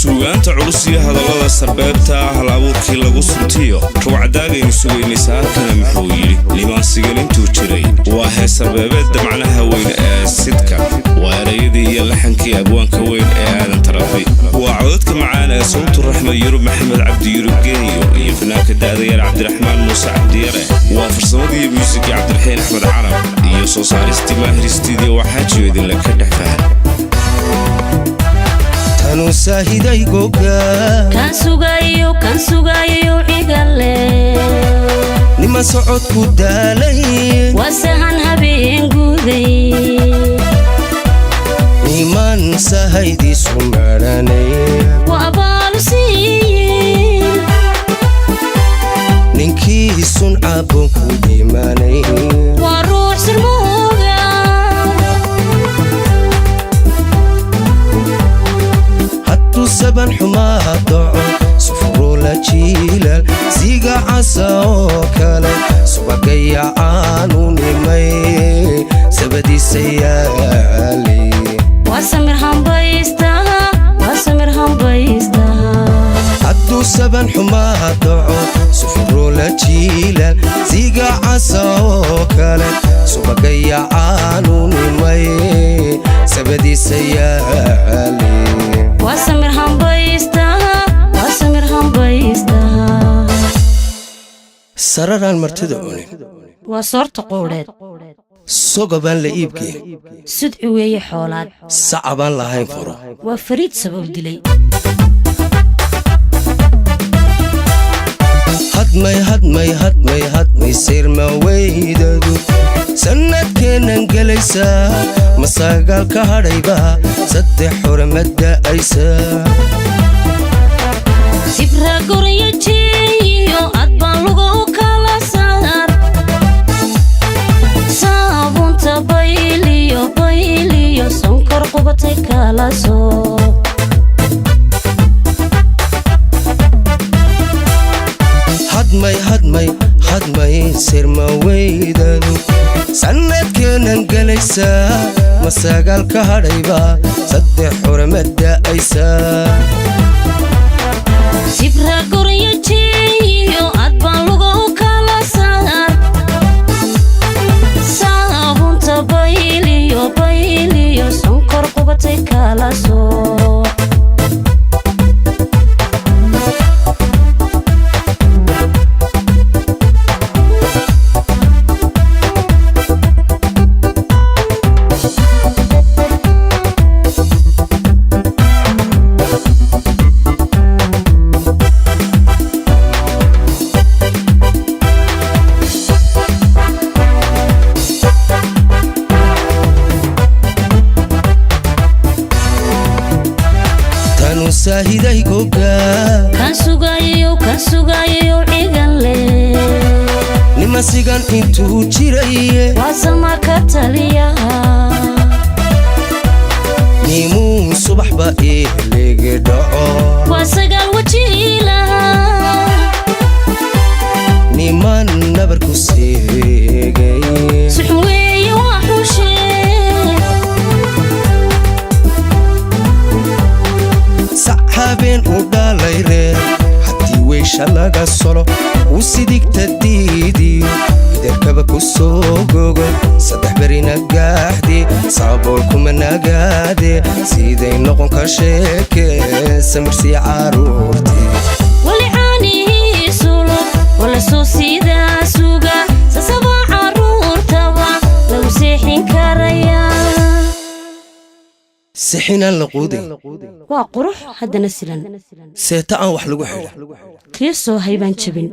suugaanta culus iyo hadallada sarbeebta hal abuurkii lagu suntiyo ruucadaagaynu sugaynaysa halkana muxuu yidhi limaansigelintuu jiray waa hees sarbeebeedda macnaha weyn ee sidka waa erayadii iyo laxankii abwaanka weyn ee aadan tarabi waa codadka macaan ee sawtu raxmed yurub maxamed cabdi yurub geeyo iyo fanaanka da'dayar cabdiraxmaan muuse cabdiyare waa farsamadii muusikii cabdiraxiin axmed carab iyo soo saaristii maahir studio waxaa jiyo idinla ka dhex fahan tanu saahiday goga kan sugayo igale nima socod ku daalay wasahan habeen guday niman sahaydi sumaranay wa abalusi ninkii sun cabon ku dhimanay wa ruux sirmooga hattu saban xumaa doco sufuro la jiilal siga casa oo kale subagaya aanu nimay sabadiisa yaali wasamir hambaysta hattu saban xumaa doco sufuro la jiilal siga casa oo kale subagaya aanu nimay sabadiisa yaali wasamir hambaysta sararaan martida cunin waa soorta qowdheed sogobaan la iibkeen sudci weeye xoolaad sacabaan lahayn furo waa fariid sabab dilay hadmay sirma weydadu sannadkeennan gelaysaa masagaal ka hadhayba saddex hore mada'aysa sibra goryo jeeyo adbaan lugu kala saar saabunta bayliyo sonkor qubatay kala soo hadmay sirma weydadu sannadkeennan gelaysaa masagaal ka hadhayba saddex hore mada'aysa sibra goryo jeeyo adbaan lugu kala saar saabunta bayliyo sonkor qubatay kala soo saahiday goga kan sugayo igale nima sigan intuu jiraye waa sama ka taliyaha nimuu subaxba ehelege dhaco waa sagaal wajiilaha niman nabarku seegay suxun weeye waa xushe habeen u dhalay reer haddii weysha laga solo uu sidigta diidiyo gidarkaba ku soo gogo saddex berina gaaxdi saabool kuma nagaade siday noqon ka sheekee samirsii caruurtii wali caanihiisulo wala soo siidaa suga sasaba caruurtaba lagu seexin karayaa sixinaan la quuday waa qurux haddana silan seeta aan wax lagu xidha kii soo haybaan jabin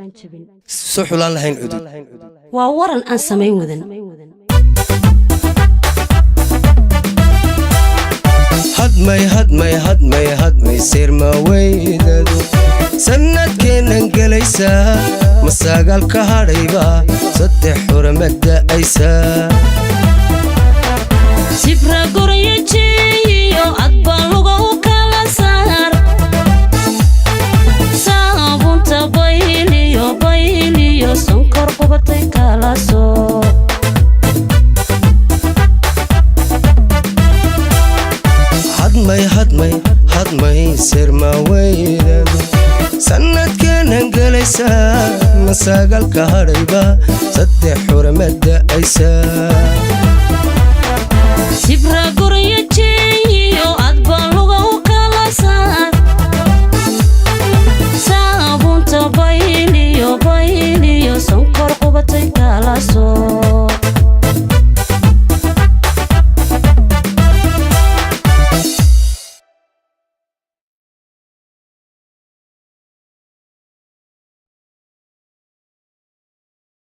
soo xulaan lahayn cudud waa waran aan samayn wadan hadmay sirma weydadu sannadkeennan gelaysaa masagaal ka hadhayba saddex hore mada'aysa sibra goryo jeeyo adbaan lugu kala saar saabunta bayliyo sonkor qubatay kala soo maysir ma weydan sanadkeenan galaysaa masaagalka hadhayba saddex xurmada aysaa